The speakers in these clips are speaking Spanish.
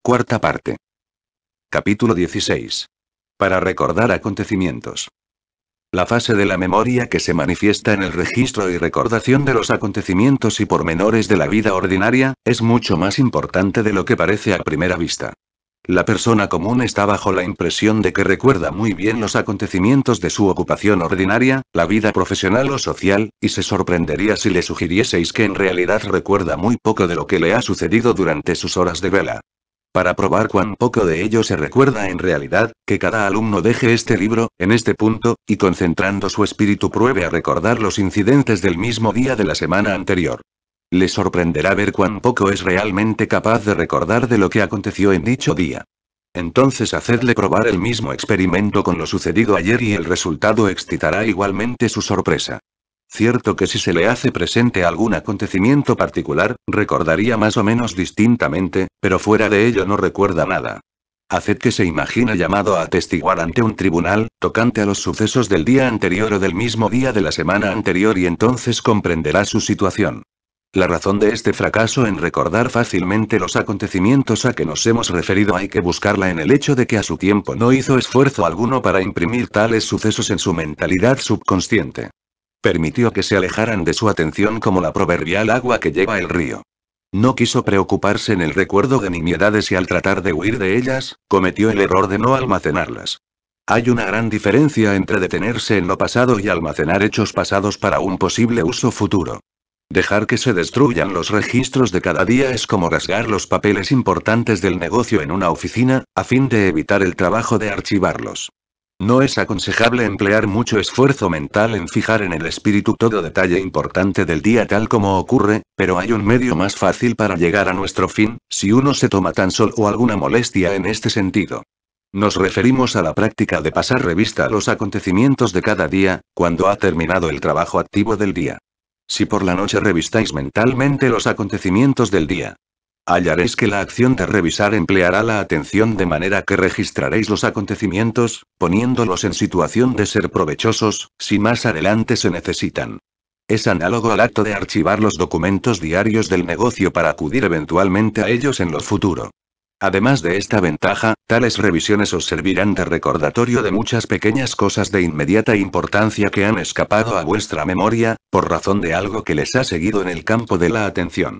Cuarta parte. Capítulo 16. Para recordar acontecimientos. La fase de la memoria que se manifiesta en el registro y recordación de los acontecimientos y pormenores de la vida ordinaria, es mucho más importante de lo que parece a primera vista. La persona común está bajo la impresión de que recuerda muy bien los acontecimientos de su ocupación ordinaria, la vida profesional o social, y se sorprendería si le sugirieseis que en realidad recuerda muy poco de lo que le ha sucedido durante sus horas de vela. Para probar cuán poco de ello se recuerda en realidad, que cada alumno deje este libro, en este punto, y concentrando su espíritu pruebe a recordar los incidentes del mismo día de la semana anterior. Le sorprenderá ver cuán poco es realmente capaz de recordar de lo que aconteció en dicho día. Entonces hacedle probar el mismo experimento con lo sucedido ayer y el resultado excitará igualmente su sorpresa. Cierto que si se le hace presente algún acontecimiento particular, recordaría más o menos distintamente, pero fuera de ello no recuerda nada. Haced que se imagine llamado a atestiguar ante un tribunal, tocante a los sucesos del día anterior o del mismo día de la semana anterior y entonces comprenderá su situación. La razón de este fracaso en recordar fácilmente los acontecimientos a que nos hemos referido hay que buscarla en el hecho de que a su tiempo no hizo esfuerzo alguno para imprimir tales sucesos en su mentalidad subconsciente. Permitió que se alejaran de su atención como la proverbial agua que lleva el río. No quiso preocuparse en el recuerdo de nimiedades y al tratar de huir de ellas, cometió el error de no almacenarlas. Hay una gran diferencia entre detenerse en lo pasado y almacenar hechos pasados para un posible uso futuro. Dejar que se destruyan los registros de cada día es como rasgar los papeles importantes del negocio en una oficina, a fin de evitar el trabajo de archivarlos. No es aconsejable emplear mucho esfuerzo mental en fijar en el espíritu todo detalle importante del día tal como ocurre, pero hay un medio más fácil para llegar a nuestro fin, si uno se toma tan solo alguna molestia en este sentido. Nos referimos a la práctica de pasar revista a los acontecimientos de cada día, cuando ha terminado el trabajo activo del día. Si por la noche revistáis mentalmente los acontecimientos del día, hallaréis que la acción de revisar empleará la atención de manera que registraréis los acontecimientos, poniéndolos en situación de ser provechosos, si más adelante se necesitan. Es análogo al acto de archivar los documentos diarios del negocio para acudir eventualmente a ellos en lo futuro. Además de esta ventaja, tales revisiones os servirán de recordatorio de muchas pequeñas cosas de inmediata importancia que han escapado a vuestra memoria, por razón de algo que les ha seguido en el campo de la atención.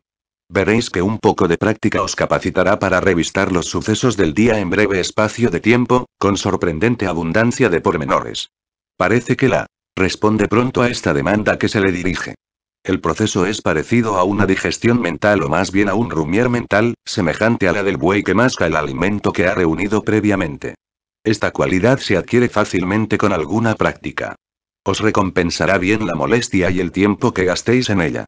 Veréis que un poco de práctica os capacitará para revistar los sucesos del día en breve espacio de tiempo, con sorprendente abundancia de pormenores. Parece que la responde pronto a esta demanda que se le dirige. El proceso es parecido a una digestión mental o más bien a un rumiar mental, semejante a la del buey que masca el alimento que ha reunido previamente. Esta cualidad se adquiere fácilmente con alguna práctica. Os recompensará bien la molestia y el tiempo que gastéis en ella.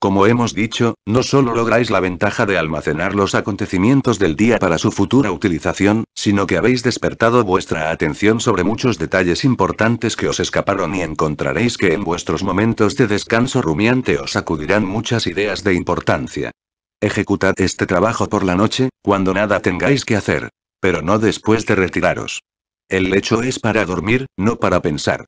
Como hemos dicho, no solo lográis la ventaja de almacenar los acontecimientos del día para su futura utilización, sino que habéis despertado vuestra atención sobre muchos detalles importantes que os escaparon y encontraréis que en vuestros momentos de descanso rumiante os acudirán muchas ideas de importancia. Ejecutad este trabajo por la noche, cuando nada tengáis que hacer. Pero no después de retiraros. El lecho es para dormir, no para pensar.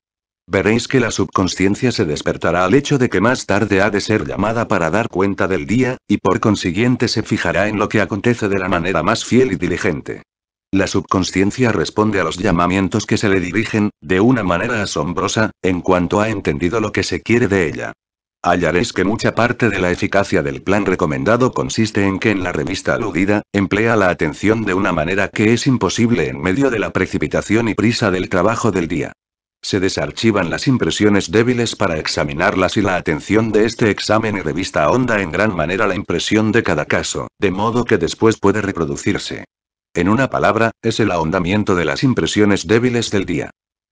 Veréis que la subconsciencia se despertará al hecho de que más tarde ha de ser llamada para dar cuenta del día, y por consiguiente se fijará en lo que acontece de la manera más fiel y diligente. La subconsciencia responde a los llamamientos que se le dirigen, de una manera asombrosa, en cuanto ha entendido lo que se quiere de ella. Hallaréis que mucha parte de la eficacia del plan recomendado consiste en que en la revista aludida, emplea la atención de una manera que es imposible en medio de la precipitación y prisa del trabajo del día. Se desarchivan las impresiones débiles para examinarlas y la atención de este examen y revista ahonda en gran manera la impresión de cada caso, de modo que después puede reproducirse. En una palabra, es el ahondamiento de las impresiones débiles del día.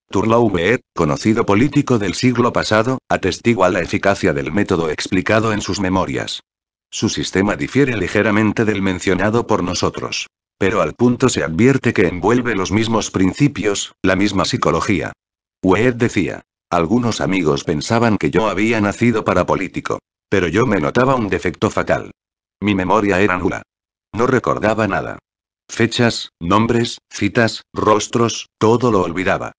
Turlough Beer, conocido político del siglo pasado, atestigua la eficacia del método explicado en sus memorias. Su sistema difiere ligeramente del mencionado por nosotros. Pero al punto se advierte que envuelve los mismos principios, la misma psicología. Weed decía: algunos amigos pensaban que yo había nacido para político. Pero yo me notaba un defecto fatal. Mi memoria era nula. No recordaba nada. Fechas, nombres, citas, rostros, todo lo olvidaba.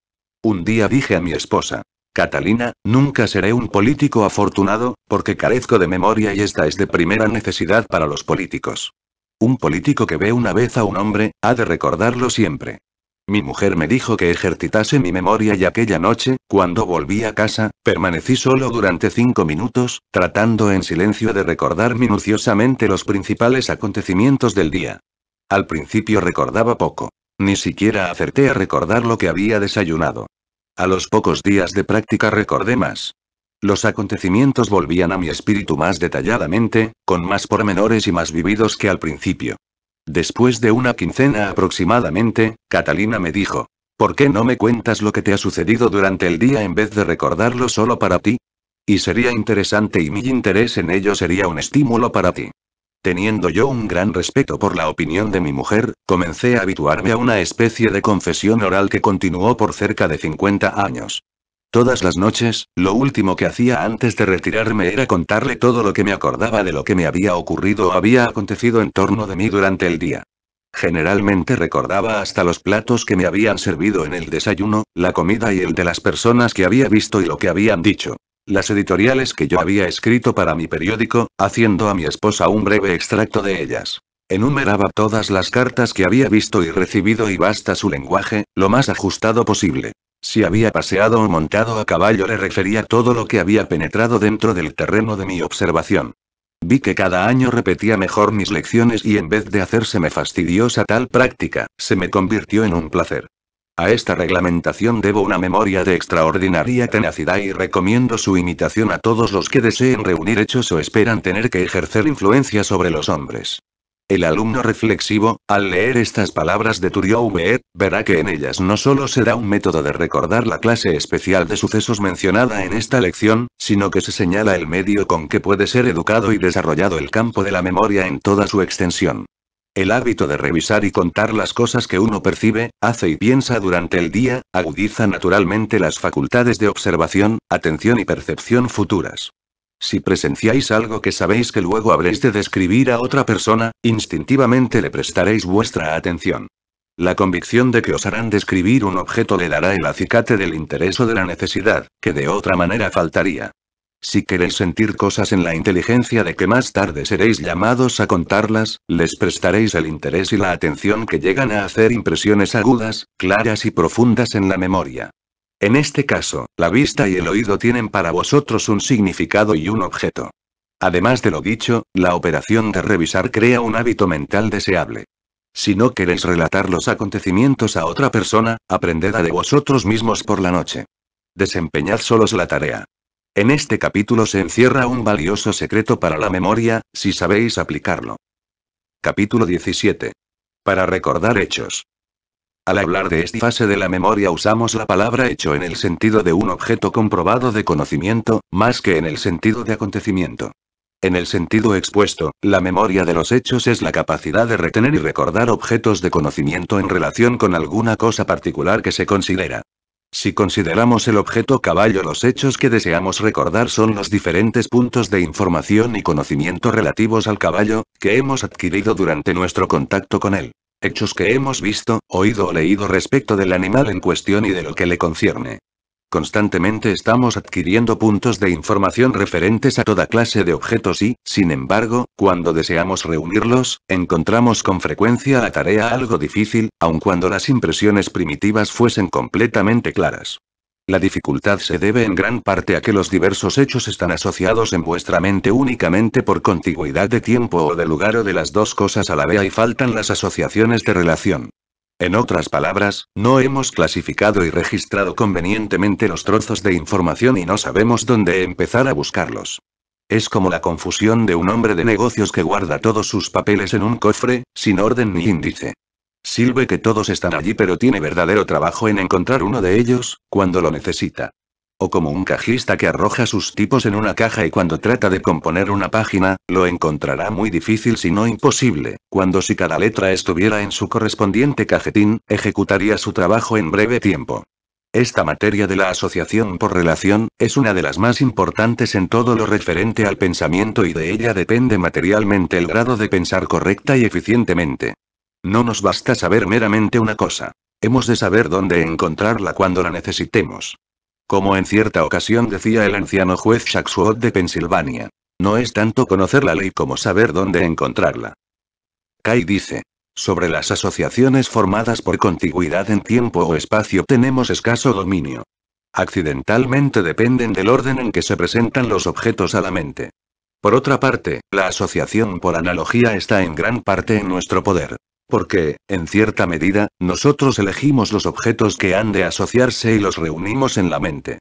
Un día dije a mi esposa: Catalina, nunca seré un político afortunado, porque carezco de memoria y esta es de primera necesidad para los políticos. Un político que ve una vez a un hombre, ha de recordarlo siempre. Mi mujer me dijo que ejercitase mi memoria y aquella noche, cuando volví a casa, permanecí solo durante 5 minutos, tratando en silencio de recordar minuciosamente los principales acontecimientos del día. Al principio recordaba poco. Ni siquiera acerté a recordar lo que había desayunado. A los pocos días de práctica recordé más. Los acontecimientos volvían a mi espíritu más detalladamente, con más pormenores y más vividos que al principio. Después de una quincena aproximadamente, Catalina me dijo: ¿por qué no me cuentas lo que te ha sucedido durante el día en vez de recordarlo solo para ti? Y sería interesante y mi interés en ello sería un estímulo para ti. Teniendo yo un gran respeto por la opinión de mi mujer, comencé a habituarme a una especie de confesión oral que continuó por cerca de 50 años. Todas las noches, lo último que hacía antes de retirarme era contarle todo lo que me acordaba de lo que me había ocurrido o había acontecido en torno de mí durante el día. Generalmente recordaba hasta los platos que me habían servido en el desayuno, la comida y el de las personas que había visto y lo que habían dicho. Las editoriales que yo había escrito para mi periódico, haciendo a mi esposa un breve extracto de ellas. Enumeraba todas las cartas que había visto y recibido y basta su lenguaje, lo más ajustado posible. Si había paseado o montado a caballo le refería todo lo que había penetrado dentro del terreno de mi observación. Vi que cada año repetía mejor mis lecciones y en vez de hacérseme fastidiosa tal práctica, se me convirtió en un placer. A esta reglamentación debo una memoria de extraordinaria tenacidad y recomiendo su imitación a todos los que deseen reunir hechos o esperan tener que ejercer influencia sobre los hombres. El alumno reflexivo, al leer estas palabras de Turiou-Beet, verá que en ellas no solo se da un método de recordar la clase especial de sucesos mencionada en esta lección, sino que se señala el medio con que puede ser educado y desarrollado el campo de la memoria en toda su extensión. El hábito de revisar y contar las cosas que uno percibe, hace y piensa durante el día, agudiza naturalmente las facultades de observación, atención y percepción futuras. Si presenciáis algo que sabéis que luego habréis de describir a otra persona, instintivamente le prestaréis vuestra atención. La convicción de que os harán describir un objeto le dará el acicate del interés o de la necesidad, que de otra manera faltaría. Si queréis sentir cosas en la inteligencia de que más tarde seréis llamados a contarlas, les prestaréis el interés y la atención que llegan a hacer impresiones agudas, claras y profundas en la memoria. En este caso, la vista y el oído tienen para vosotros un significado y un objeto. Además de lo dicho, la operación de revisar crea un hábito mental deseable. Si no queréis relatar los acontecimientos a otra persona, aprended a de vosotros mismos por la noche. Desempeñad solos la tarea. En este capítulo se encierra un valioso secreto para la memoria, si sabéis aplicarlo. Capítulo 17. Para recordar hechos. Al hablar de esta fase de la memoria usamos la palabra hecho en el sentido de un objeto comprobado de conocimiento, más que en el sentido de acontecimiento. En el sentido expuesto, la memoria de los hechos es la capacidad de retener y recordar objetos de conocimiento en relación con alguna cosa particular que se considera. Si consideramos el objeto caballo, los hechos que deseamos recordar son los diferentes puntos de información y conocimiento relativos al caballo, que hemos adquirido durante nuestro contacto con él. Hechos que hemos visto, oído o leído respecto del animal en cuestión y de lo que le concierne. Constantemente estamos adquiriendo puntos de información referentes a toda clase de objetos y, sin embargo, cuando deseamos reunirlos, encontramos con frecuencia la tarea algo difícil, aun cuando las impresiones primitivas fuesen completamente claras. La dificultad se debe en gran parte a que los diversos hechos están asociados en vuestra mente únicamente por contigüidad de tiempo o de lugar o de las dos cosas a la vez y faltan las asociaciones de relación. En otras palabras, no hemos clasificado y registrado convenientemente los trozos de información y no sabemos dónde empezar a buscarlos. Es como la confusión de un hombre de negocios que guarda todos sus papeles en un cofre, sin orden ni índice. Sirve que todos están allí pero tiene verdadero trabajo en encontrar uno de ellos, cuando lo necesita. O como un cajista que arroja sus tipos en una caja y cuando trata de componer una página, lo encontrará muy difícil si no imposible, cuando si cada letra estuviera en su correspondiente cajetín, ejecutaría su trabajo en breve tiempo. Esta materia de la asociación por relación, es una de las más importantes en todo lo referente al pensamiento y de ella depende materialmente el grado de pensar correcta y eficientemente. No nos basta saber meramente una cosa. Hemos de saber dónde encontrarla cuando la necesitemos. Como en cierta ocasión decía el anciano juez Shaxworth de Pensilvania. No es tanto conocer la ley como saber dónde encontrarla. Kai dice. Sobre las asociaciones formadas por contigüidad en tiempo o espacio tenemos escaso dominio. Accidentalmente dependen del orden en que se presentan los objetos a la mente. Por otra parte, la asociación por analogía está en gran parte en nuestro poder. Porque, en cierta medida, nosotros elegimos los objetos que han de asociarse y los reunimos en la mente.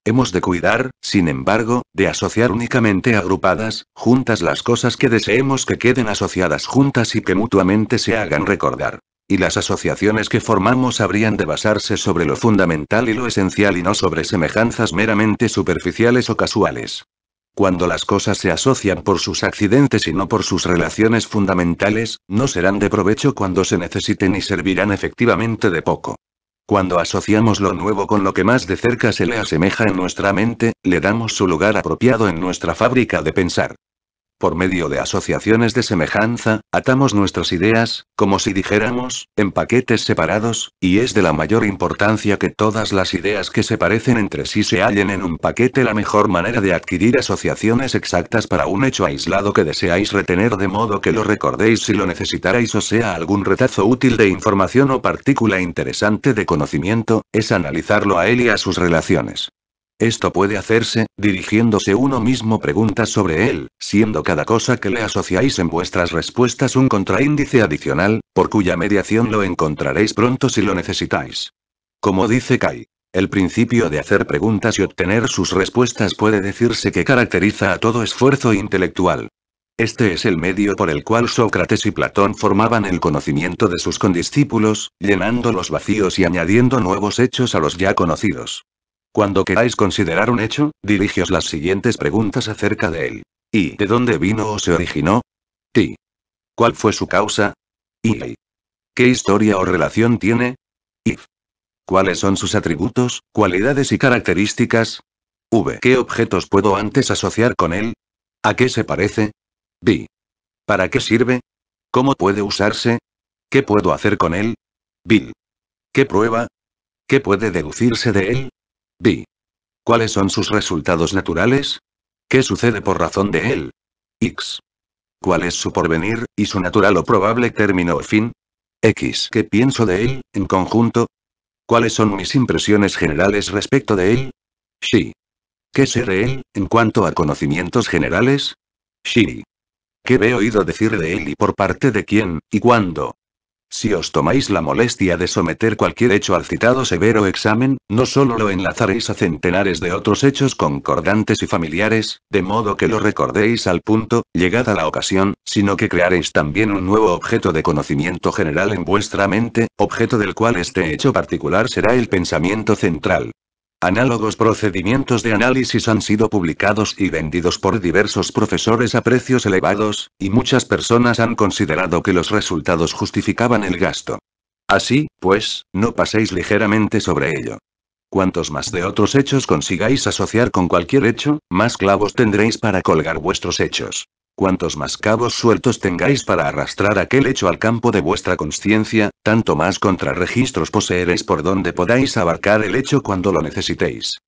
Hemos de cuidar, sin embargo, de asociar únicamente agrupadas, juntas las cosas que deseemos que queden asociadas juntas y que mutuamente se hagan recordar. Y las asociaciones que formamos habrían de basarse sobre lo fundamental y lo esencial y no sobre semejanzas meramente superficiales o casuales. Cuando las cosas se asocian por sus accidentes y no por sus relaciones fundamentales, no serán de provecho cuando se necesiten y servirán efectivamente de poco. Cuando asociamos lo nuevo con lo que más de cerca se le asemeja en nuestra mente, le damos su lugar apropiado en nuestra fábrica de pensar. Por medio de asociaciones de semejanza, atamos nuestras ideas, como si dijéramos, en paquetes separados, y es de la mayor importancia que todas las ideas que se parecen entre sí se hallen en un paquete. La mejor manera de adquirir asociaciones exactas para un hecho aislado que deseáis retener de modo que lo recordéis si lo necesitarais o sea algún retazo útil de información o partícula interesante de conocimiento, es analizarlo a él y a sus relaciones. Esto puede hacerse, dirigiéndose uno mismo preguntas sobre él, siendo cada cosa que le asociáis en vuestras respuestas un contraíndice adicional, por cuya mediación lo encontraréis pronto si lo necesitáis. Como dice Kai, el principio de hacer preguntas y obtener sus respuestas puede decirse que caracteriza a todo esfuerzo intelectual. Este es el medio por el cual Sócrates y Platón formaban el conocimiento de sus condiscípulos, llenando los vacíos y añadiendo nuevos hechos a los ya conocidos. Cuando queráis considerar un hecho, dirigíos las siguientes preguntas acerca de él. ¿Y de dónde vino o se originó? ¿Ti? ¿Cuál fue su causa? ¿Y qué historia o relación tiene? ¿Y cuáles son sus atributos, cualidades y características? ¿V qué objetos puedo antes asociar con él? ¿A qué se parece? ¿Vi para qué sirve? ¿Cómo puede usarse? ¿Qué puedo hacer con él? ¿Vil qué prueba? ¿Qué puede deducirse de él? ¿Vi cuáles son sus resultados naturales? ¿Qué sucede por razón de él? X. ¿Cuál es su porvenir, y su natural o probable término o fin? X. ¿Qué pienso de él, en conjunto? ¿Cuáles son mis impresiones generales respecto de él? Xi. ¿Qué sé de él, en cuanto a conocimientos generales? Xi. ¿Qué he oído decir de él y por parte de quién, y cuándo? Si os tomáis la molestia de someter cualquier hecho al citado severo examen, no solo lo enlazaréis a centenares de otros hechos concordantes y familiares, de modo que lo recordéis al punto, llegada la ocasión, sino que crearéis también un nuevo objeto de conocimiento general en vuestra mente, objeto del cual este hecho particular será el pensamiento central. Análogos procedimientos de análisis han sido publicados y vendidos por diversos profesores a precios elevados, y muchas personas han considerado que los resultados justificaban el gasto. Así, pues, no paséis ligeramente sobre ello. Cuantos más de otros hechos consigáis asociar con cualquier hecho, más clavos tendréis para colgar vuestros hechos. Cuantos más cabos sueltos tengáis para arrastrar aquel hecho al campo de vuestra consciencia, tanto más contrarregistros poseeréis por donde podáis abarcar el hecho cuando lo necesitéis.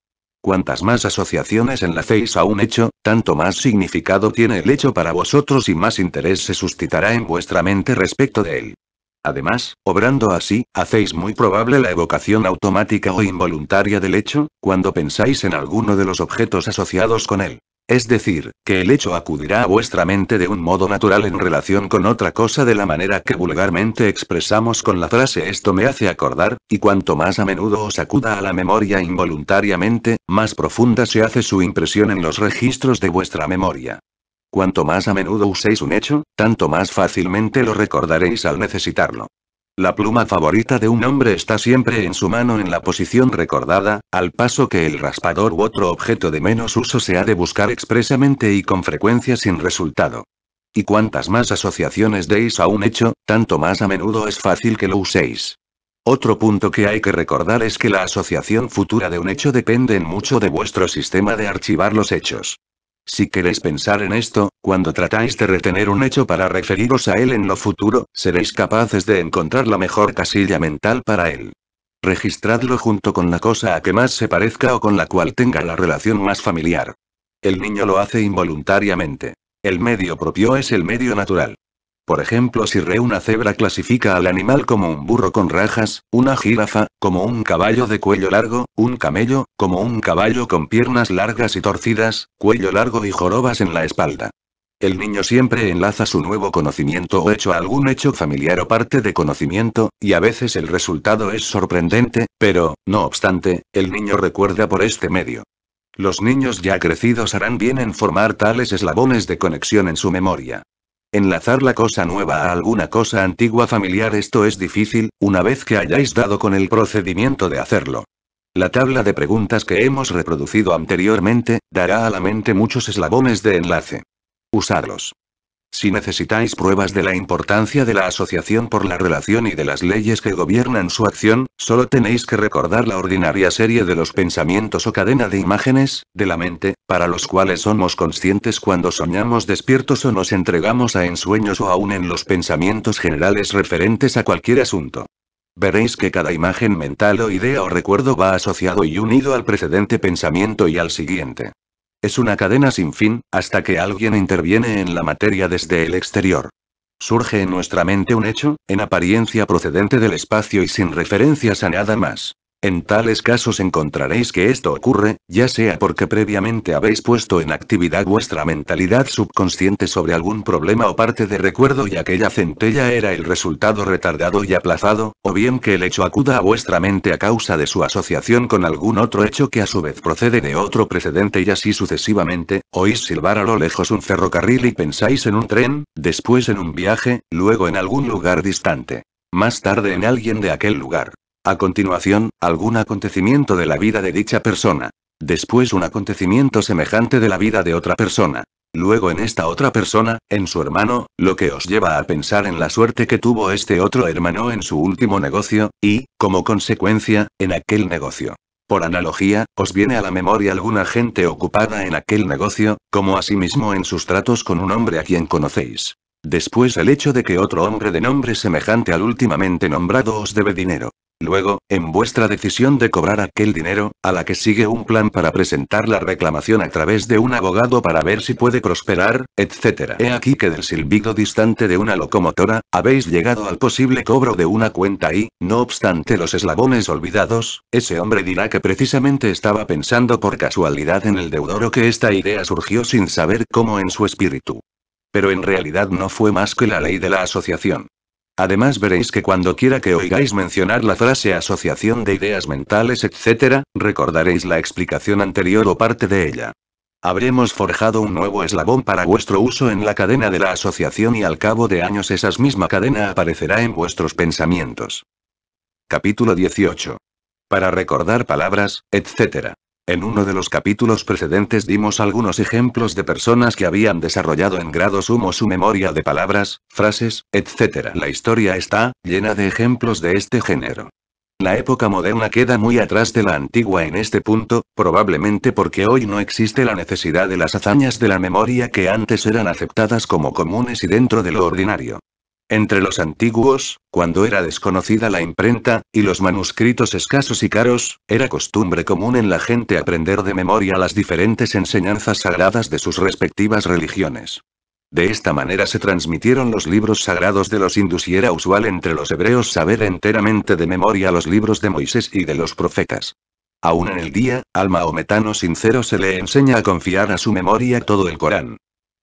Cuantas más asociaciones enlacéis a un hecho, tanto más significado tiene el hecho para vosotros y más interés se suscitará en vuestra mente respecto de él. Además, obrando así, hacéis muy probable la evocación automática o involuntaria del hecho, cuando pensáis en alguno de los objetos asociados con él. Es decir, que el hecho acudirá a vuestra mente de un modo natural en relación con otra cosa de la manera que vulgarmente expresamos con la frase esto me hace acordar, y cuanto más a menudo os acuda a la memoria involuntariamente, más profunda se hace su impresión en los registros de vuestra memoria. Cuanto más a menudo uséis un hecho, tanto más fácilmente lo recordaréis al necesitarlo. La pluma favorita de un hombre está siempre en su mano en la posición recordada, al paso que el raspador u otro objeto de menos uso se ha de buscar expresamente y con frecuencia sin resultado. Y cuantas más asociaciones deis a un hecho, tanto más a menudo es fácil que lo uséis. Otro punto que hay que recordar es que la asociación futura de un hecho depende en mucho de vuestro sistema de archivar los hechos. Si queréis pensar en esto, cuando tratáis de retener un hecho para referiros a él en lo futuro, seréis capaces de encontrar la mejor casilla mental para él. Registradlo junto con la cosa a que más se parezca o con la cual tenga la relación más familiar. El niño lo hace involuntariamente. El medio propio es el medio natural. Por ejemplo, si una cebra clasifica al animal como un burro con rajas, una jirafa, como un caballo de cuello largo, un camello, como un caballo con piernas largas y torcidas, cuello largo y jorobas en la espalda. El niño siempre enlaza su nuevo conocimiento o hecho a algún hecho familiar o parte de conocimiento, y a veces el resultado es sorprendente, pero, no obstante, el niño recuerda por este medio. Los niños ya crecidos harán bien en formar tales eslabones de conexión en su memoria. Enlazar la cosa nueva a alguna cosa antigua familiar, esto es difícil, una vez que hayáis dado con el procedimiento de hacerlo. La tabla de preguntas que hemos reproducido anteriormente, dará a la mente muchos eslabones de enlace. Usadlos. Si necesitáis pruebas de la importancia de la asociación por la relación y de las leyes que gobiernan su acción, solo tenéis que recordar la ordinaria serie de los pensamientos o cadena de imágenes, de la mente, para los cuales somos conscientes cuando soñamos despiertos o nos entregamos a ensueños o aún en los pensamientos generales referentes a cualquier asunto. Veréis que cada imagen mental o idea o recuerdo va asociado y unido al precedente pensamiento y al siguiente. Es una cadena sin fin, hasta que alguien interviene en la materia desde el exterior. Surge en nuestra mente un hecho, en apariencia procedente del espacio y sin referencias a nada más. En tales casos encontraréis que esto ocurre, ya sea porque previamente habéis puesto en actividad vuestra mentalidad subconsciente sobre algún problema o parte de recuerdo y aquella centella era el resultado retardado y aplazado, o bien que el hecho acuda a vuestra mente a causa de su asociación con algún otro hecho que a su vez procede de otro precedente y así sucesivamente. Oís silbar a lo lejos un ferrocarril y pensáis en un tren, después en un viaje, luego en algún lugar distante. Más tarde en alguien de aquel lugar. A continuación, algún acontecimiento de la vida de dicha persona. Después un acontecimiento semejante de la vida de otra persona. Luego en esta otra persona, en su hermano, lo que os lleva a pensar en la suerte que tuvo este otro hermano en su último negocio, y, como consecuencia, en aquel negocio. Por analogía, os viene a la memoria alguna gente ocupada en aquel negocio, como asimismo en sus tratos con un hombre a quien conocéis. Después el hecho de que otro hombre de nombre semejante al últimamente nombrado os debe dinero. Luego, en vuestra decisión de cobrar aquel dinero, a la que sigue un plan para presentar la reclamación a través de un abogado para ver si puede prosperar, etc. He aquí que del silbido distante de una locomotora, habéis llegado al posible cobro de una cuenta y, no obstante los eslabones olvidados, ese hombre dirá que precisamente estaba pensando por casualidad en el deudor o que esta idea surgió sin saber cómo en su espíritu. Pero en realidad no fue más que la ley de la asociación. Además veréis que cuando quiera que oigáis mencionar la frase asociación de ideas mentales, etc., recordaréis la explicación anterior o parte de ella. Habremos forjado un nuevo eslabón para vuestro uso en la cadena de la asociación y al cabo de años esa misma cadena aparecerá en vuestros pensamientos. Capítulo 18. Para recordar palabras, etc. En uno de los capítulos precedentes dimos algunos ejemplos de personas que habían desarrollado en grado sumo su memoria de palabras, frases, etc. La historia está llena de ejemplos de este género. La época moderna queda muy atrás de la antigua en este punto, probablemente porque hoy no existe la necesidad de las hazañas de la memoria que antes eran aceptadas como comunes y dentro de lo ordinario. Entre los antiguos, cuando era desconocida la imprenta, y los manuscritos escasos y caros, era costumbre común en la gente aprender de memoria las diferentes enseñanzas sagradas de sus respectivas religiones. De esta manera se transmitieron los libros sagrados de los hindús y era usual entre los hebreos saber enteramente de memoria los libros de Moisés y de los profetas. Aún en el día, al mahometano sincero se le enseña a confiar a su memoria todo el Corán.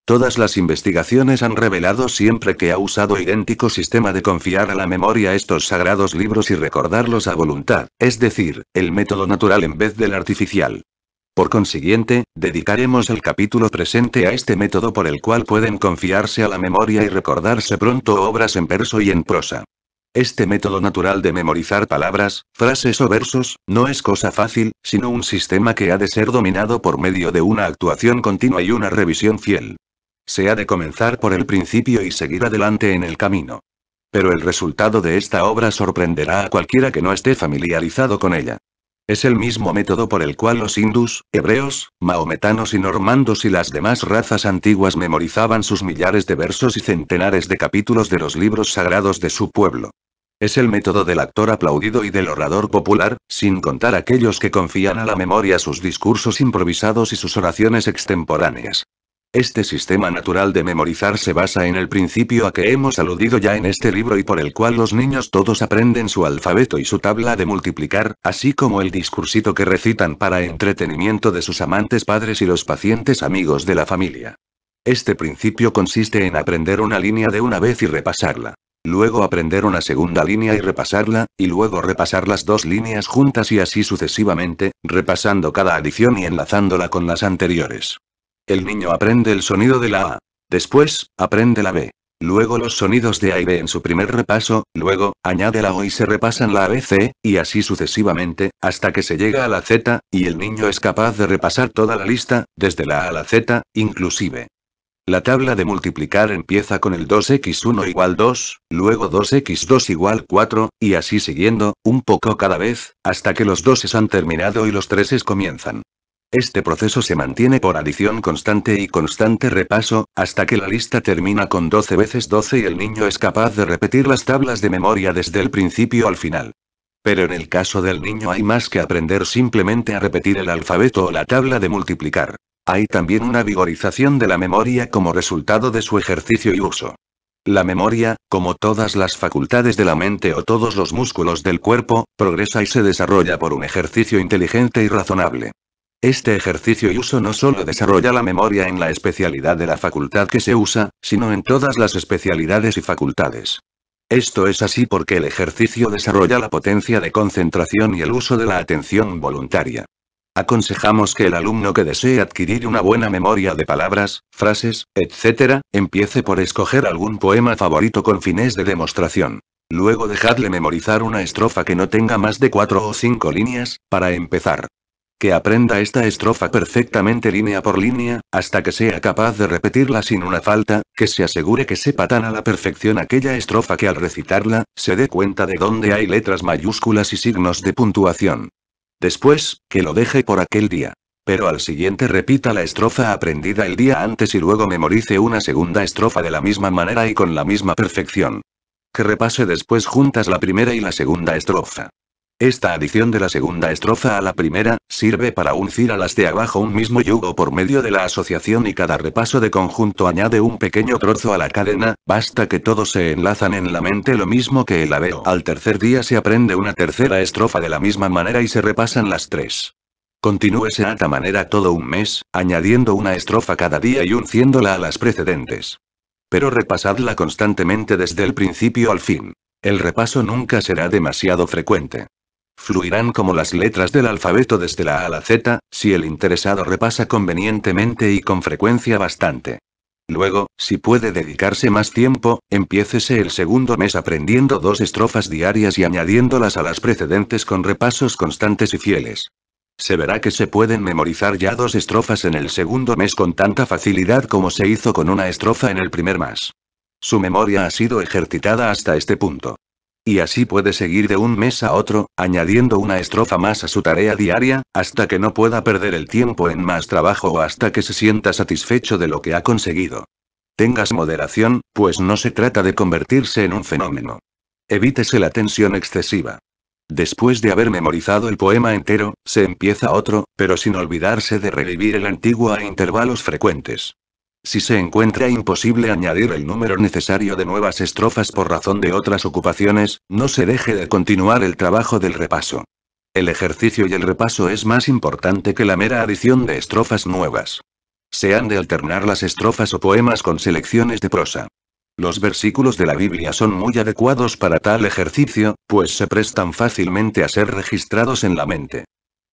Todas las investigaciones han revelado siempre que ha usado idéntico sistema de confiar a la memoria estos sagrados libros y recordarlos a voluntad, es decir, el método natural en vez del artificial. Por consiguiente, dedicaremos el capítulo presente a este método por el cual pueden confiarse a la memoria y recordarse pronto obras en verso y en prosa. Este método natural de memorizar palabras, frases o versos, no es cosa fácil, sino un sistema que ha de ser dominado por medio de una actuación continua y una revisión fiel. Se ha de comenzar por el principio y seguir adelante en el camino. Pero el resultado de esta obra sorprenderá a cualquiera que no esté familiarizado con ella. Es el mismo método por el cual los hindús, hebreos, mahometanos y normandos y las demás razas antiguas memorizaban sus millares de versos y centenares de capítulos de los libros sagrados de su pueblo. Es el método del actor aplaudido y del orador popular, sin contar aquellos que confían a la memoria sus discursos improvisados y sus oraciones extemporáneas. Este sistema natural de memorizar se basa en el principio a que hemos aludido ya en este libro y por el cual los niños todos aprenden su alfabeto y su tabla de multiplicar, así como el discursito que recitan para entretenimiento de sus amantes padres y los pacientes amigos de la familia. Este principio consiste en aprender una línea de una vez y repasarla. Luego aprender una segunda línea y repasarla, y luego repasar las dos líneas juntas y así sucesivamente, repasando cada adición y enlazándola con las anteriores. El niño aprende el sonido de la A. Después, aprende la B. Luego los sonidos de A y B en su primer repaso, luego, añade la O y se repasan la ABC, y así sucesivamente, hasta que se llega a la Z, y el niño es capaz de repasar toda la lista, desde la A a la Z, inclusive. La tabla de multiplicar empieza con el 2x1 igual 2, luego 2x2 igual 4, y así siguiendo, un poco cada vez, hasta que los 2 han terminado y los 3 comienzan. Este proceso se mantiene por adición constante y constante repaso, hasta que la lista termina con 12 veces 12 y el niño es capaz de repetir las tablas de memoria desde el principio al final. Pero en el caso del niño hay más que aprender simplemente a repetir el alfabeto o la tabla de multiplicar. Hay también una vigorización de la memoria como resultado de su ejercicio y uso. La memoria, como todas las facultades de la mente o todos los músculos del cuerpo, progresa y se desarrolla por un ejercicio inteligente y razonable. Este ejercicio y uso no solo desarrolla la memoria en la especialidad de la facultad que se usa, sino en todas las especialidades y facultades. Esto es así porque el ejercicio desarrolla la potencia de concentración y el uso de la atención voluntaria. Aconsejamos que el alumno que desee adquirir una buena memoria de palabras, frases, etc., empiece por escoger algún poema favorito con fines de demostración. Luego dejadle memorizar una estrofa que no tenga más de 4 o 5 líneas, para empezar. Que aprenda esta estrofa perfectamente línea por línea, hasta que sea capaz de repetirla sin una falta, que se asegure que sepa tan a la perfección aquella estrofa que al recitarla, se dé cuenta de dónde hay letras mayúsculas y signos de puntuación. Después, que lo deje por aquel día. Pero al siguiente repita la estrofa aprendida el día antes y luego memorice una segunda estrofa de la misma manera y con la misma perfección. Que repase después juntas la primera y la segunda estrofa. Esta adición de la segunda estrofa a la primera, sirve para uncir a las de abajo un mismo yugo por medio de la asociación y cada repaso de conjunto añade un pequeño trozo a la cadena, basta que todos se enlazan en la mente lo mismo que el abeo. Al tercer día se aprende una tercera estrofa de la misma manera y se repasan las tres. Continúese a esta manera todo un mes, añadiendo una estrofa cada día y unciéndola a las precedentes. Pero repasadla constantemente desde el principio al fin. El repaso nunca será demasiado frecuente. Fluirán como las letras del alfabeto desde la A a la Z, si el interesado repasa convenientemente y con frecuencia bastante. Luego, si puede dedicarse más tiempo, empiécese el segundo mes aprendiendo 2 estrofas diarias y añadiéndolas a las precedentes con repasos constantes y fieles. Se verá que se pueden memorizar ya 2 estrofas en el segundo mes con tanta facilidad como se hizo con una estrofa en el primer mes. Su memoria ha sido ejercitada hasta este punto. Y así puede seguir de un mes a otro, añadiendo una estrofa más a su tarea diaria, hasta que no pueda perder el tiempo en más trabajo o hasta que se sienta satisfecho de lo que ha conseguido. Tengas moderación, pues no se trata de convertirse en un fenómeno. Evítese la tensión excesiva. Después de haber memorizado el poema entero, se empieza otro, pero sin olvidarse de revivir el antiguo a intervalos frecuentes. Si se encuentra imposible añadir el número necesario de nuevas estrofas por razón de otras ocupaciones, no se deje de continuar el trabajo del repaso. El ejercicio y el repaso es más importante que la mera adición de estrofas nuevas. Se han de alternar las estrofas o poemas con selecciones de prosa. Los versículos de la Biblia son muy adecuados para tal ejercicio, pues se prestan fácilmente a ser registrados en la mente.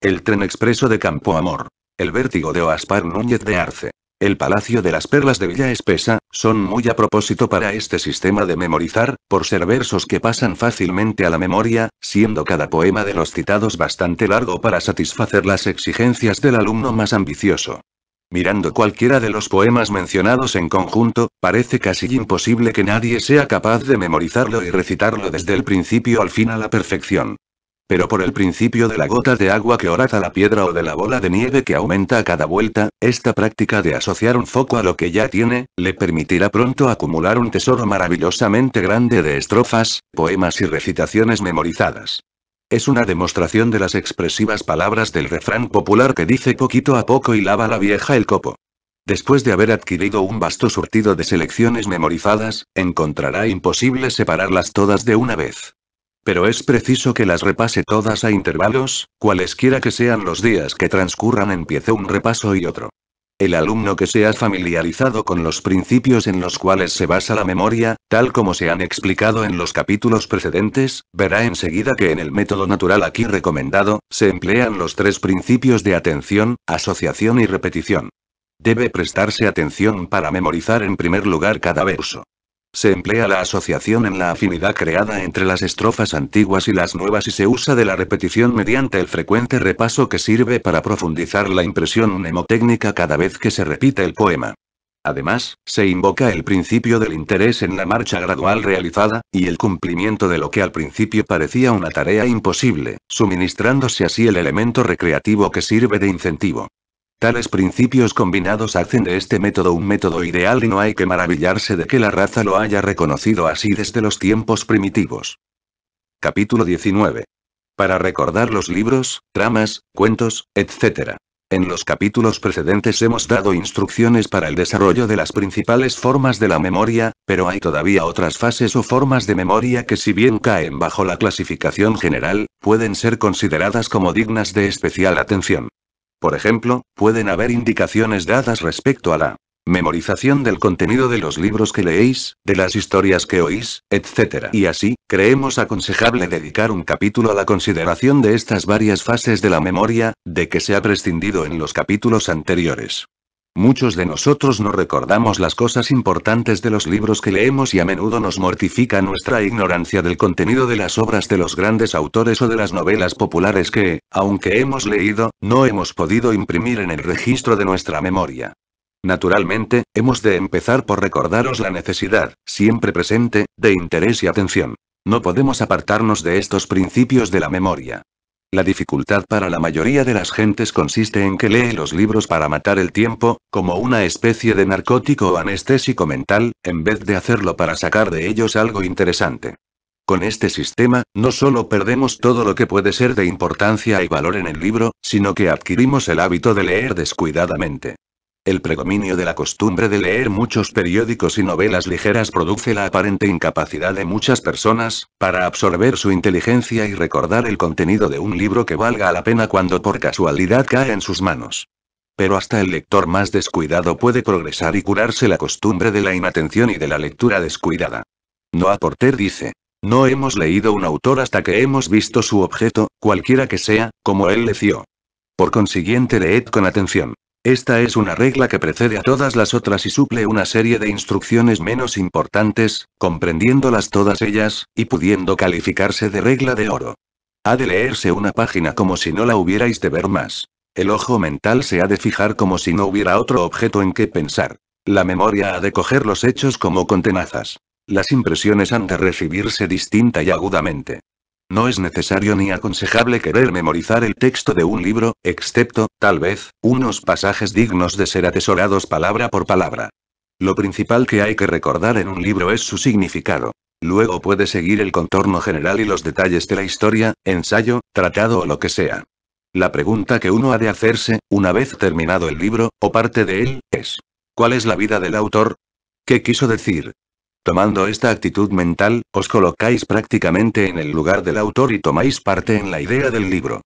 El tren expreso de Campo Amor. El vértigo de Oaspar Núñez de Arce. El Palacio de las Perlas de Villa Espesa, son muy a propósito para este sistema de memorizar, por ser versos que pasan fácilmente a la memoria, siendo cada poema de los citados bastante largo para satisfacer las exigencias del alumno más ambicioso. Mirando cualquiera de los poemas mencionados en conjunto, parece casi imposible que nadie sea capaz de memorizarlo y recitarlo desde el principio al fin a la perfección. Pero por el principio de la gota de agua que oraza la piedra o de la bola de nieve que aumenta a cada vuelta, esta práctica de asociar un foco a lo que ya tiene, le permitirá pronto acumular un tesoro maravillosamente grande de estrofas, poemas y recitaciones memorizadas. Es una demostración de las expresivas palabras del refrán popular que dice poquito a poco y lava la vieja el copo. Después de haber adquirido un vasto surtido de selecciones memorizadas, encontrará imposible separarlas todas de una vez. Pero es preciso que las repase todas a intervalos, cualesquiera que sean los días que transcurran, empiece un repaso y otro. El alumno que se ha familiarizado con los principios en los cuales se basa la memoria, tal como se han explicado en los capítulos precedentes, verá enseguida que en el método natural aquí recomendado, se emplean los tres principios de atención, asociación y repetición. Debe prestarse atención para memorizar en primer lugar cada verso. Se emplea la asociación en la afinidad creada entre las estrofas antiguas y las nuevas y se usa de la repetición mediante el frecuente repaso que sirve para profundizar la impresión mnemotécnica cada vez que se repite el poema. Además, se invoca el principio del interés en la marcha gradual realizada, y el cumplimiento de lo que al principio parecía una tarea imposible, suministrándose así el elemento recreativo que sirve de incentivo. Tales principios combinados hacen de este método un método ideal y no hay que maravillarse de que la raza lo haya reconocido así desde los tiempos primitivos. Capítulo 19. Para recordar los libros, tramas, cuentos, etc. En los capítulos precedentes hemos dado instrucciones para el desarrollo de las principales formas de la memoria, pero hay todavía otras fases o formas de memoria que, si bien caen bajo la clasificación general, pueden ser consideradas como dignas de especial atención. Por ejemplo, pueden haber indicaciones dadas respecto a la memorización del contenido de los libros que leéis, de las historias que oís, etc. Y así, creemos aconsejable dedicar un capítulo a la consideración de estas varias fases de la memoria, de que se ha prescindido en los capítulos anteriores. Muchos de nosotros no recordamos las cosas importantes de los libros que leemos y a menudo nos mortifica nuestra ignorancia del contenido de las obras de los grandes autores o de las novelas populares que, aunque hemos leído, no hemos podido imprimir en el registro de nuestra memoria. Naturalmente, hemos de empezar por recordaros la necesidad, siempre presente, de interés y atención. No podemos apartarnos de estos principios de la memoria. La dificultad para la mayoría de las gentes consiste en que lee los libros para matar el tiempo, como una especie de narcótico o anestésico mental, en vez de hacerlo para sacar de ellos algo interesante. Con este sistema, no solo perdemos todo lo que puede ser de importancia y valor en el libro, sino que adquirimos el hábito de leer descuidadamente. El predominio de la costumbre de leer muchos periódicos y novelas ligeras produce la aparente incapacidad de muchas personas, para absorber su inteligencia y recordar el contenido de un libro que valga la pena cuando por casualidad cae en sus manos. Pero hasta el lector más descuidado puede progresar y curarse la costumbre de la inatención y de la lectura descuidada. Noah Porter dice: no hemos leído un autor hasta que hemos visto su objeto, cualquiera que sea, como él leció. Por consiguiente, leed con atención. Esta es una regla que precede a todas las otras y suple una serie de instrucciones menos importantes, comprendiéndolas todas ellas, y pudiendo calificarse de regla de oro. Ha de leerse una página como si no la hubierais de ver más. El ojo mental se ha de fijar como si no hubiera otro objeto en que pensar. La memoria ha de coger los hechos como con tenazas. Las impresiones han de recibirse distinta y agudamente. No es necesario ni aconsejable querer memorizar el texto de un libro, excepto, tal vez, unos pasajes dignos de ser atesorados palabra por palabra. Lo principal que hay que recordar en un libro es su significado. Luego puede seguir el contorno general y los detalles de la historia, ensayo, tratado o lo que sea. La pregunta que uno ha de hacerse, una vez terminado el libro, o parte de él, es: ¿cuál es la vida del autor? ¿Qué quiso decir? Tomando esta actitud mental, os colocáis prácticamente en el lugar del autor y tomáis parte en la idea del libro.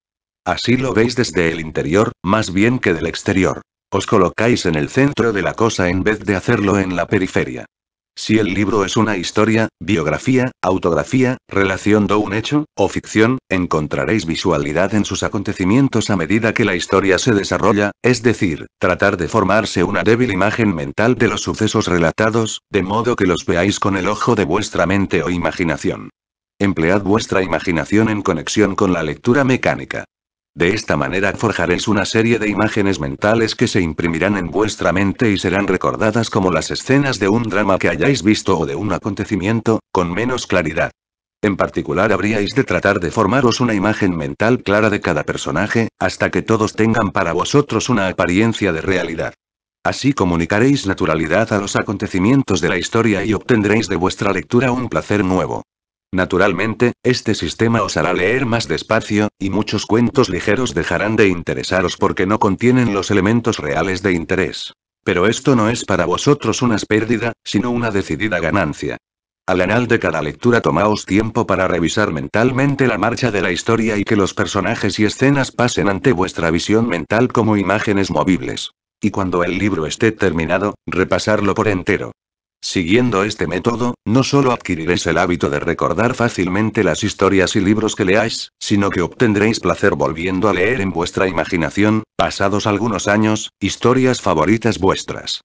Así lo veis desde el interior, más bien que del exterior. Os colocáis en el centro de la cosa en vez de hacerlo en la periferia. Si el libro es una historia, biografía, autografía, relación de un hecho, o ficción, encontraréis visualidad en sus acontecimientos a medida que la historia se desarrolla, es decir, tratar de formarse una débil imagen mental de los sucesos relatados, de modo que los veáis con el ojo de vuestra mente o imaginación. Emplead vuestra imaginación en conexión con la lectura mecánica. De esta manera forjaréis una serie de imágenes mentales que se imprimirán en vuestra mente y serán recordadas como las escenas de un drama que hayáis visto o de un acontecimiento, con menos claridad. En particular, habríais de tratar de formaros una imagen mental clara de cada personaje, hasta que todos tengan para vosotros una apariencia de realidad. Así comunicaréis naturalidad a los acontecimientos de la historia y obtendréis de vuestra lectura un placer nuevo. Naturalmente, este sistema os hará leer más despacio, y muchos cuentos ligeros dejarán de interesaros porque no contienen los elementos reales de interés. Pero esto no es para vosotros una pérdida, sino una decidida ganancia. Al final de cada lectura tomaos tiempo para revisar mentalmente la marcha de la historia y que los personajes y escenas pasen ante vuestra visión mental como imágenes movibles. Y cuando el libro esté terminado, repasarlo por entero. Siguiendo este método, no solo adquiriréis el hábito de recordar fácilmente las historias y libros que leáis, sino que obtendréis placer volviendo a leer en vuestra imaginación, pasados algunos años, historias favoritas vuestras.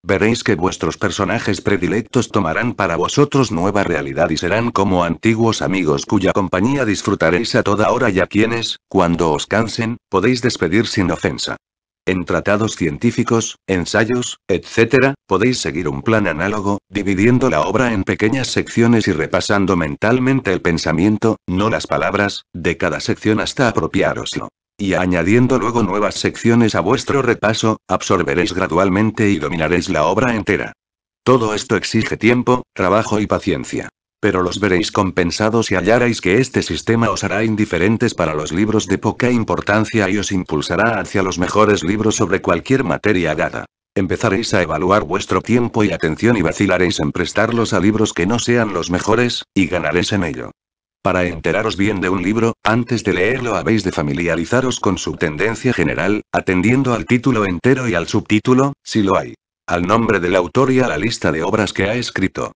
Veréis que vuestros personajes predilectos tomarán para vosotros nueva realidad y serán como antiguos amigos cuya compañía disfrutaréis a toda hora y a quienes, cuando os cansen, podéis despedir sin ofensa. En tratados científicos, ensayos, etc., podéis seguir un plan análogo, dividiendo la obra en pequeñas secciones y repasando mentalmente el pensamiento, no las palabras, de cada sección hasta apropiároslo. Y añadiendo luego nuevas secciones a vuestro repaso, absorberéis gradualmente y dominaréis la obra entera. Todo esto exige tiempo, trabajo y paciencia. Pero los veréis compensados si hallarais que este sistema os hará indiferentes para los libros de poca importancia y os impulsará hacia los mejores libros sobre cualquier materia dada. Empezaréis a evaluar vuestro tiempo y atención y vacilaréis en prestarlos a libros que no sean los mejores, y ganaréis en ello. Para enteraros bien de un libro, antes de leerlo habéis de familiarizaros con su tendencia general, atendiendo al título entero y al subtítulo, si lo hay. Al nombre del autor y a la lista de obras que ha escrito.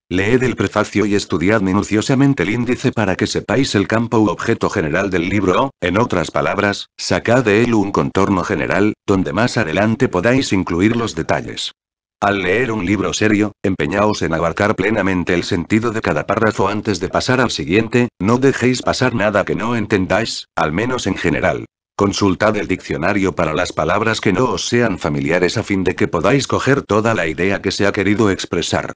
Leed el prefacio y estudiad minuciosamente el índice para que sepáis el campo u objeto general del libro o, en otras palabras, sacad de él un contorno general, donde más adelante podáis incluir los detalles. Al leer un libro serio, empeñaos en abarcar plenamente el sentido de cada párrafo antes de pasar al siguiente, no dejéis pasar nada que no entendáis, al menos en general. Consultad el diccionario para las palabras que no os sean familiares a fin de que podáis coger toda la idea que se ha querido expresar.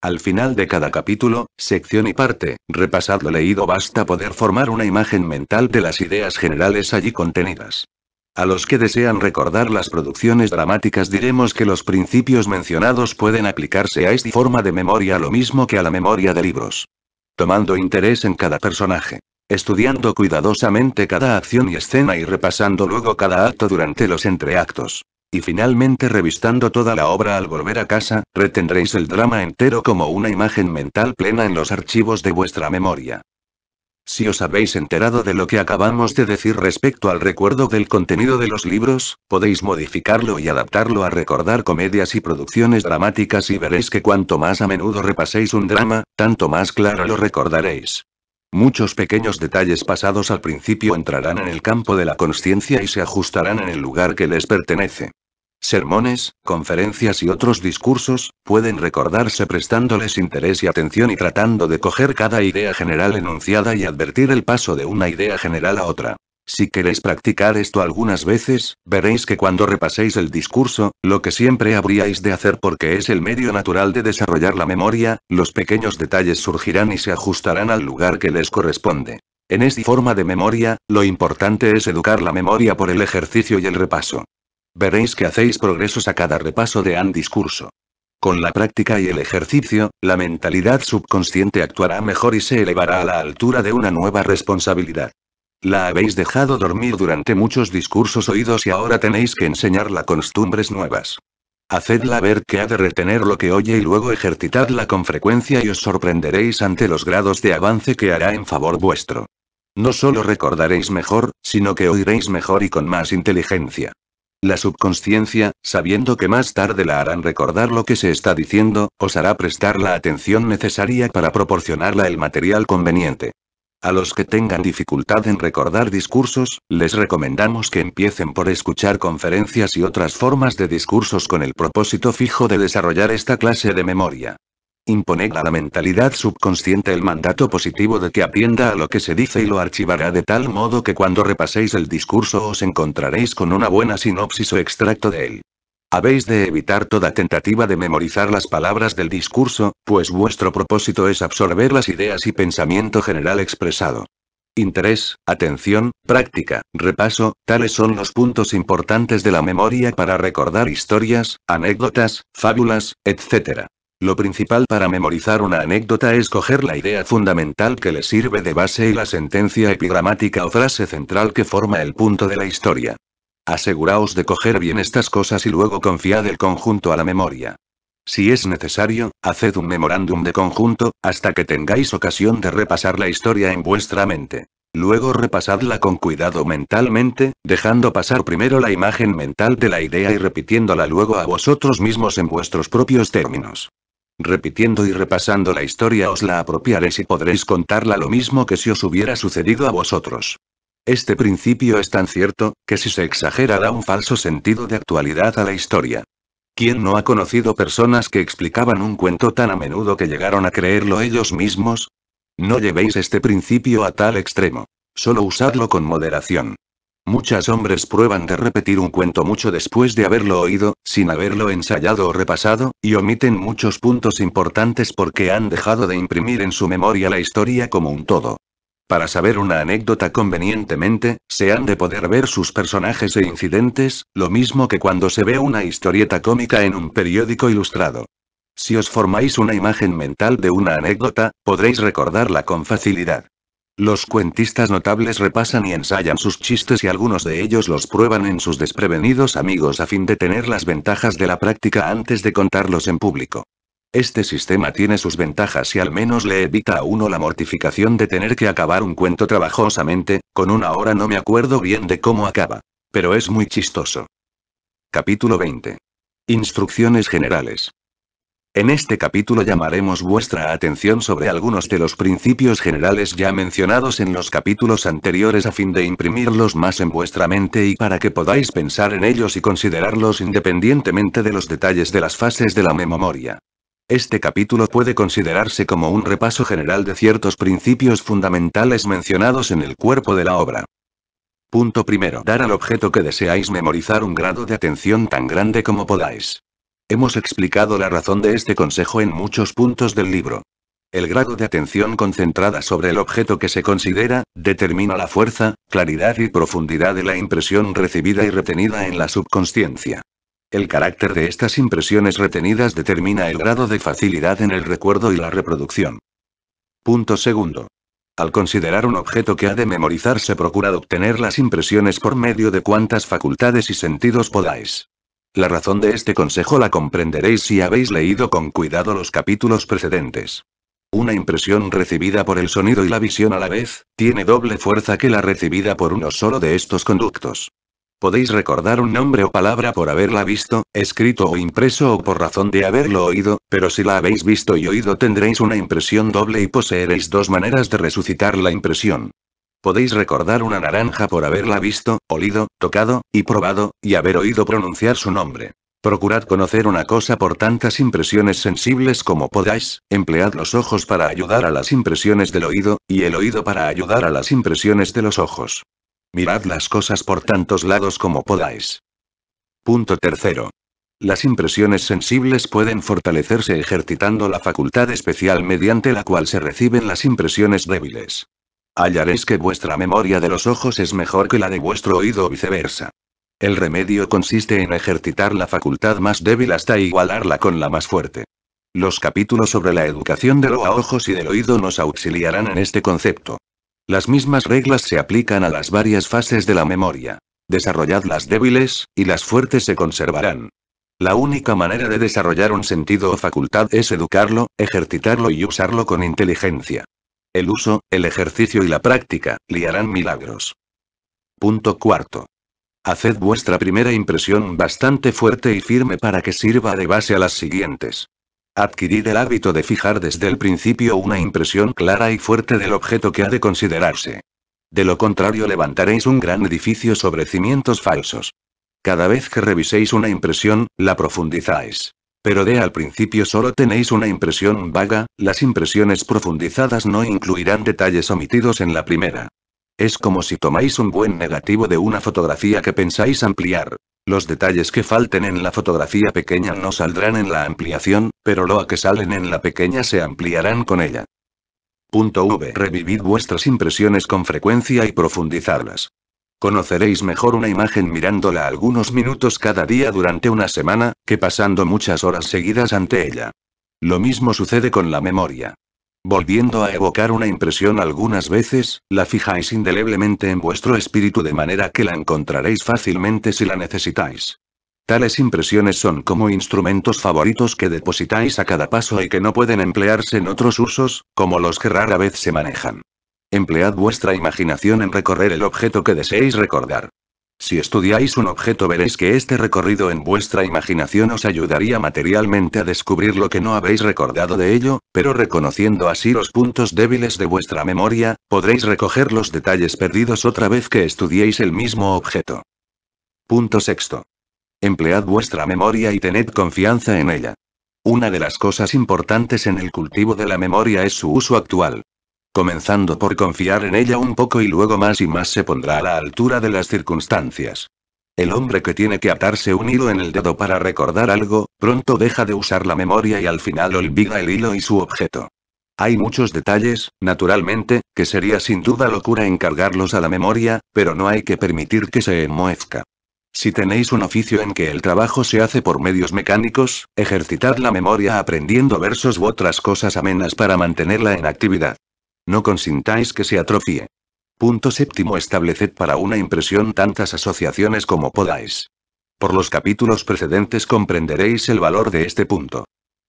Al final de cada capítulo, sección y parte, repasad lo leído basta poder formar una imagen mental de las ideas generales allí contenidas. A los que desean recordar las producciones dramáticas diremos que los principios mencionados pueden aplicarse a esta forma de memoria lo mismo que a la memoria de libros. Tomando interés en cada personaje. Estudiando cuidadosamente cada acción y escena y repasando luego cada acto durante los entreactos. Y finalmente revistando toda la obra al volver a casa, retendréis el drama entero como una imagen mental plena en los archivos de vuestra memoria. Si os habéis enterado de lo que acabamos de decir respecto al recuerdo del contenido de los libros, podéis modificarlo y adaptarlo a recordar comedias y producciones dramáticas y veréis que cuanto más a menudo repaséis un drama, tanto más claro lo recordaréis. Muchos pequeños detalles pasados al principio entrarán en el campo de la consciencia y se ajustarán en el lugar que les pertenece. Sermones, conferencias y otros discursos, pueden recordarse prestándoles interés y atención y tratando de coger cada idea general enunciada y advertir el paso de una idea general a otra. Si queréis practicar esto algunas veces, veréis que cuando repaséis el discurso, lo que siempre habríais de hacer porque es el medio natural de desarrollar la memoria, los pequeños detalles surgirán y se ajustarán al lugar que les corresponde. En esta forma de memoria, lo importante es educar la memoria por el ejercicio y el repaso. Veréis que hacéis progresos a cada repaso de un discurso. Con la práctica y el ejercicio, la mentalidad subconsciente actuará mejor y se elevará a la altura de una nueva responsabilidad. La habéis dejado dormir durante muchos discursos oídos y ahora tenéis que enseñarla costumbres nuevas. Hacedla ver que ha de retener lo que oye y luego ejercitadla con frecuencia y os sorprenderéis ante los grados de avance que hará en favor vuestro. No solo recordaréis mejor, sino que oiréis mejor y con más inteligencia. La subconsciencia, sabiendo que más tarde la harán recordar lo que se está diciendo, os hará prestar la atención necesaria para proporcionarla el material conveniente. A los que tengan dificultad en recordar discursos, les recomendamos que empiecen por escuchar conferencias y otras formas de discursos con el propósito fijo de desarrollar esta clase de memoria. Imponed a la mentalidad subconsciente el mandato positivo de que atienda a lo que se dice y lo archivará de tal modo que cuando repaséis el discurso os encontraréis con una buena sinopsis o extracto de él. Habéis de evitar toda tentativa de memorizar las palabras del discurso, pues vuestro propósito es absorber las ideas y pensamiento general expresado. Interés, atención, práctica, repaso, tales son los puntos importantes de la memoria para recordar historias, anécdotas, fábulas, etc. Lo principal para memorizar una anécdota es coger la idea fundamental que le sirve de base y la sentencia epigramática o frase central que forma el punto de la historia. Aseguraos de coger bien estas cosas y luego confiad el conjunto a la memoria. Si es necesario, haced un memorándum de conjunto, hasta que tengáis ocasión de repasar la historia en vuestra mente. Luego repasadla con cuidado mentalmente, dejando pasar primero la imagen mental de la idea y repitiéndola luego a vosotros mismos en vuestros propios términos. Repitiendo y repasando la historia os la apropiaréis y podréis contarla lo mismo que si os hubiera sucedido a vosotros. Este principio es tan cierto, que si se exagera da un falso sentido de actualidad a la historia. ¿Quién no ha conocido personas que explicaban un cuento tan a menudo que llegaron a creerlo ellos mismos? No llevéis este principio a tal extremo. Solo usadlo con moderación. Muchos hombres prueban de repetir un cuento mucho después de haberlo oído, sin haberlo ensayado o repasado, y omiten muchos puntos importantes porque han dejado de imprimir en su memoria la historia como un todo. Para saber una anécdota convenientemente, se han de poder ver sus personajes e incidentes, lo mismo que cuando se ve una historieta cómica en un periódico ilustrado. Si os formáis una imagen mental de una anécdota, podréis recordarla con facilidad. Los cuentistas notables repasan y ensayan sus chistes y algunos de ellos los prueban en sus desprevenidos amigos a fin de tener las ventajas de la práctica antes de contarlos en público. Este sistema tiene sus ventajas y al menos le evita a uno la mortificación de tener que acabar un cuento trabajosamente, con una hora no me acuerdo bien de cómo acaba. Pero es muy chistoso. Capítulo 20. Instrucciones generales. En este capítulo llamaremos vuestra atención sobre algunos de los principios generales ya mencionados en los capítulos anteriores a fin de imprimirlos más en vuestra mente y para que podáis pensar en ellos y considerarlos independientemente de los detalles de las fases de la memoria. Este capítulo puede considerarse como un repaso general de ciertos principios fundamentales mencionados en el cuerpo de la obra. Punto primero. Dar al objeto que deseáis memorizar un grado de atención tan grande como podáis. Hemos explicado la razón de este consejo en muchos puntos del libro. El grado de atención concentrada sobre el objeto que se considera, determina la fuerza, claridad y profundidad de la impresión recibida y retenida en la subconsciencia. El carácter de estas impresiones retenidas determina el grado de facilidad en el recuerdo y la reproducción. Punto segundo. Al considerar un objeto que ha de memorizarse, procurad obtener las impresiones por medio de cuantas facultades y sentidos podáis. La razón de este consejo la comprenderéis si habéis leído con cuidado los capítulos precedentes. Una impresión recibida por el sonido y la visión a la vez, tiene doble fuerza que la recibida por uno solo de estos conductos. Podéis recordar un nombre o palabra por haberla visto, escrito o impreso o por razón de haberlo oído, pero si la habéis visto y oído tendréis una impresión doble y poseeréis dos maneras de resucitar la impresión. Podéis recordar una naranja por haberla visto, olido, tocado, y probado, y haber oído pronunciar su nombre. Procurad conocer una cosa por tantas impresiones sensibles como podáis, emplead los ojos para ayudar a las impresiones del oído, y el oído para ayudar a las impresiones de los ojos. Mirad las cosas por tantos lados como podáis. Punto tercero. Las impresiones sensibles pueden fortalecerse ejercitando la facultad especial mediante la cual se reciben las impresiones débiles. Hallaréis que vuestra memoria de los ojos es mejor que la de vuestro oído o viceversa. El remedio consiste en ejercitar la facultad más débil hasta igualarla con la más fuerte. Los capítulos sobre la educación de los ojos y del oído nos auxiliarán en este concepto. Las mismas reglas se aplican a las varias fases de la memoria. Desarrollad las débiles, y las fuertes se conservarán. La única manera de desarrollar un sentido o facultad es educarlo, ejercitarlo y usarlo con inteligencia. El uso, el ejercicio y la práctica, le harán milagros. Punto cuarto. Haced vuestra primera impresión bastante fuerte y firme para que sirva de base a las siguientes. Adquirid el hábito de fijar desde el principio una impresión clara y fuerte del objeto que ha de considerarse. De lo contrario levantaréis un gran edificio sobre cimientos falsos. Cada vez que reviséis una impresión, la profundizáis. Pero de al principio solo tenéis una impresión vaga, las impresiones profundizadas no incluirán detalles omitidos en la primera. Es como si tomáis un buen negativo de una fotografía que pensáis ampliar. Los detalles que falten en la fotografía pequeña no saldrán en la ampliación, pero lo que salen en la pequeña se ampliarán con ella. Punto V. Revivid vuestras impresiones con frecuencia y profundizadlas. Conoceréis mejor una imagen mirándola algunos minutos cada día durante una semana, que pasando muchas horas seguidas ante ella. Lo mismo sucede con la memoria. Volviendo a evocar una impresión algunas veces, la fijáis indeleblemente en vuestro espíritu de manera que la encontraréis fácilmente si la necesitáis. Tales impresiones son como instrumentos favoritos que depositáis a cada paso y que no pueden emplearse en otros usos, como los que rara vez se manejan. Emplead vuestra imaginación en recorrer el objeto que deseéis recordar. Si estudiáis un objeto veréis que este recorrido en vuestra imaginación os ayudaría materialmente a descubrir lo que no habéis recordado de ello, pero reconociendo así los puntos débiles de vuestra memoria, podréis recoger los detalles perdidos otra vez que estudiéis el mismo objeto. Punto sexto. Emplead vuestra memoria y tened confianza en ella. Una de las cosas importantes en el cultivo de la memoria es su uso actual. Comenzando por confiar en ella un poco y luego más y más se pondrá a la altura de las circunstancias. El hombre que tiene que atarse un hilo en el dedo para recordar algo, pronto deja de usar la memoria y al final olvida el hilo y su objeto. Hay muchos detalles, naturalmente, que sería sin duda locura encargarlos a la memoria, pero no hay que permitir que se enmohezca. Si tenéis un oficio en que el trabajo se hace por medios mecánicos, ejercitad la memoria aprendiendo versos u otras cosas amenas para mantenerla en actividad. No consintáis que se atrofie. Punto séptimo. Estableced para una impresión tantas asociaciones como podáis. Por los capítulos precedentes comprenderéis el valor de este punto.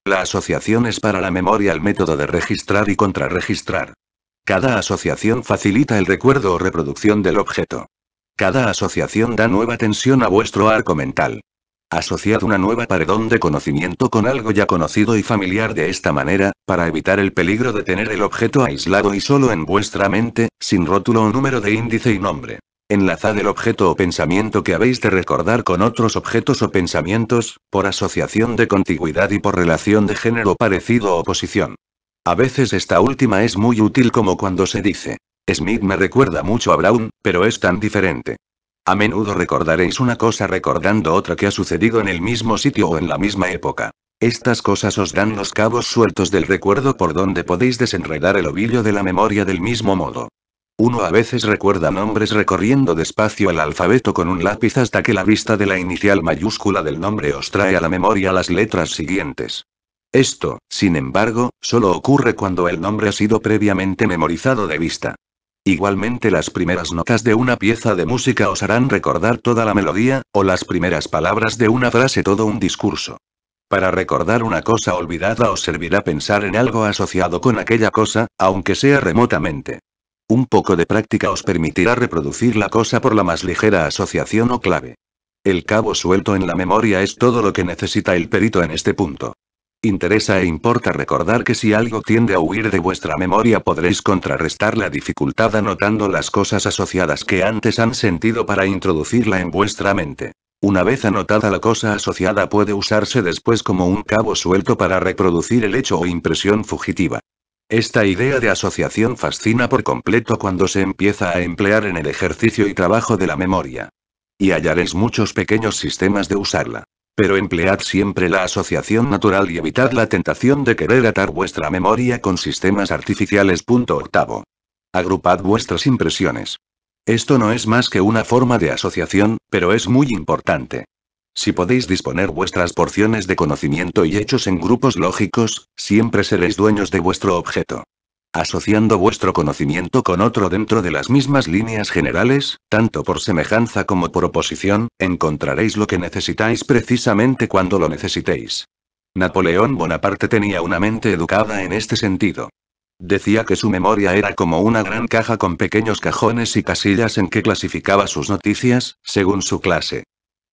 La asociación es para la memoria el método de registrar y contrarregistrar. Cada asociación facilita el recuerdo o reproducción del objeto. Cada asociación da nueva tensión a vuestro arco mental. Asociad una nueva paredón de conocimiento con algo ya conocido y familiar de esta manera, para evitar el peligro de tener el objeto aislado y solo en vuestra mente, sin rótulo o número de índice y nombre. Enlazad el objeto o pensamiento que habéis de recordar con otros objetos o pensamientos, por asociación de contigüidad y por relación de género parecido o posición. A veces esta última es muy útil como cuando se dice, Smith me recuerda mucho a Brown, pero es tan diferente. A menudo recordaréis una cosa recordando otra que ha sucedido en el mismo sitio o en la misma época. Estas cosas os dan los cabos sueltos del recuerdo por donde podéis desenredar el ovillo de la memoria del mismo modo. Uno a veces recuerda nombres recorriendo despacio el alfabeto con un lápiz hasta que la vista de la inicial mayúscula del nombre os trae a la memoria las letras siguientes. Esto, sin embargo, solo ocurre cuando el nombre ha sido previamente memorizado de vista. Igualmente las primeras notas de una pieza de música os harán recordar toda la melodía, o las primeras palabras de una frase todo un discurso. Para recordar una cosa olvidada os servirá pensar en algo asociado con aquella cosa, aunque sea remotamente. Un poco de práctica os permitirá reproducir la cosa por la más ligera asociación o clave. El cabo suelto en la memoria es todo lo que necesita el perito en este punto. Interesa e importa recordar que si algo tiende a huir de vuestra memoria podréis contrarrestar la dificultad anotando las cosas asociadas que antes han sentido para introducirla en vuestra mente. Una vez anotada la cosa asociada puede usarse después como un cabo suelto para reproducir el hecho o impresión fugitiva. Esta idea de asociación fascina por completo cuando se empieza a emplear en el ejercicio y trabajo de la memoria. Y hallaréis muchos pequeños sistemas de usarla. Pero emplead siempre la asociación natural y evitad la tentación de querer atar vuestra memoria con sistemas artificiales. Punto octavo. Agrupad vuestras impresiones. Esto no es más que una forma de asociación, pero es muy importante. Si podéis disponer vuestras porciones de conocimiento y hechos en grupos lógicos, siempre seréis dueños de vuestro objeto. Asociando vuestro conocimiento con otro dentro de las mismas líneas generales, tanto por semejanza como por oposición, encontraréis lo que necesitáis precisamente cuando lo necesitéis. Napoleón Bonaparte tenía una mente educada en este sentido. Decía que su memoria era como una gran caja con pequeños cajones y casillas en que clasificaba sus noticias, según su clase.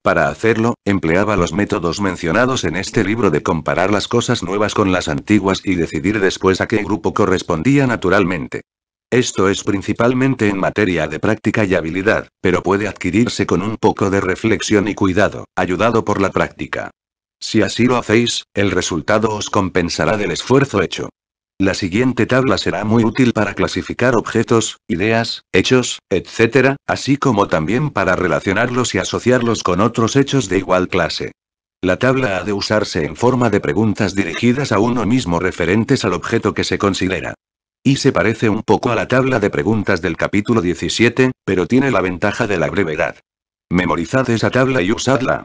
Para hacerlo, empleaba los métodos mencionados en este libro de comparar las cosas nuevas con las antiguas y decidir después a qué grupo correspondía naturalmente. Esto es principalmente en materia de práctica y habilidad, pero puede adquirirse con un poco de reflexión y cuidado, ayudado por la práctica. Si así lo hacéis, el resultado os compensará del esfuerzo hecho. La siguiente tabla será muy útil para clasificar objetos, ideas, hechos, etc., así como también para relacionarlos y asociarlos con otros hechos de igual clase. La tabla ha de usarse en forma de preguntas dirigidas a uno mismo referentes al objeto que se considera. Y se parece un poco a la tabla de preguntas del capítulo 17, pero tiene la ventaja de la brevedad. Memorizad esa tabla y usadla.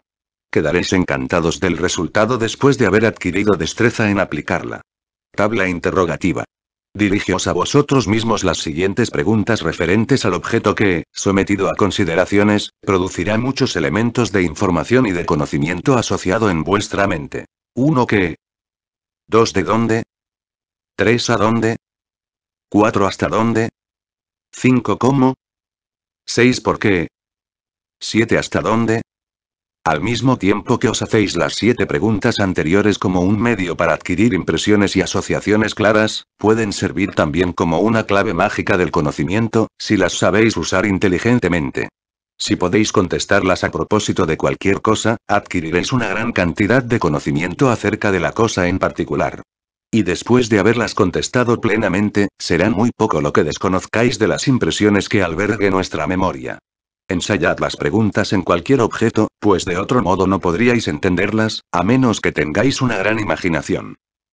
Quedaréis encantados del resultado después de haber adquirido destreza en aplicarla. Tabla interrogativa. Dirigíos a vosotros mismos las siguientes preguntas referentes al objeto que, sometido a consideraciones, producirá muchos elementos de información y de conocimiento asociado en vuestra mente. 1. ¿Qué? 2. ¿De dónde? 3. ¿A dónde? 4. ¿Hasta dónde? 5. ¿Cómo? 6. ¿Por qué? 7. ¿Hasta dónde? Al mismo tiempo que os hacéis las 7 preguntas anteriores como un medio para adquirir impresiones y asociaciones claras, pueden servir también como una clave mágica del conocimiento, si las sabéis usar inteligentemente. Si podéis contestarlas a propósito de cualquier cosa, adquiriréis una gran cantidad de conocimiento acerca de la cosa en particular. Y después de haberlas contestado plenamente, será muy poco lo que desconozcáis de las impresiones que albergue nuestra memoria. Ensayad las preguntas en cualquier objeto, pues de otro modo no podríais entenderlas, a menos que tengáis una gran imaginación.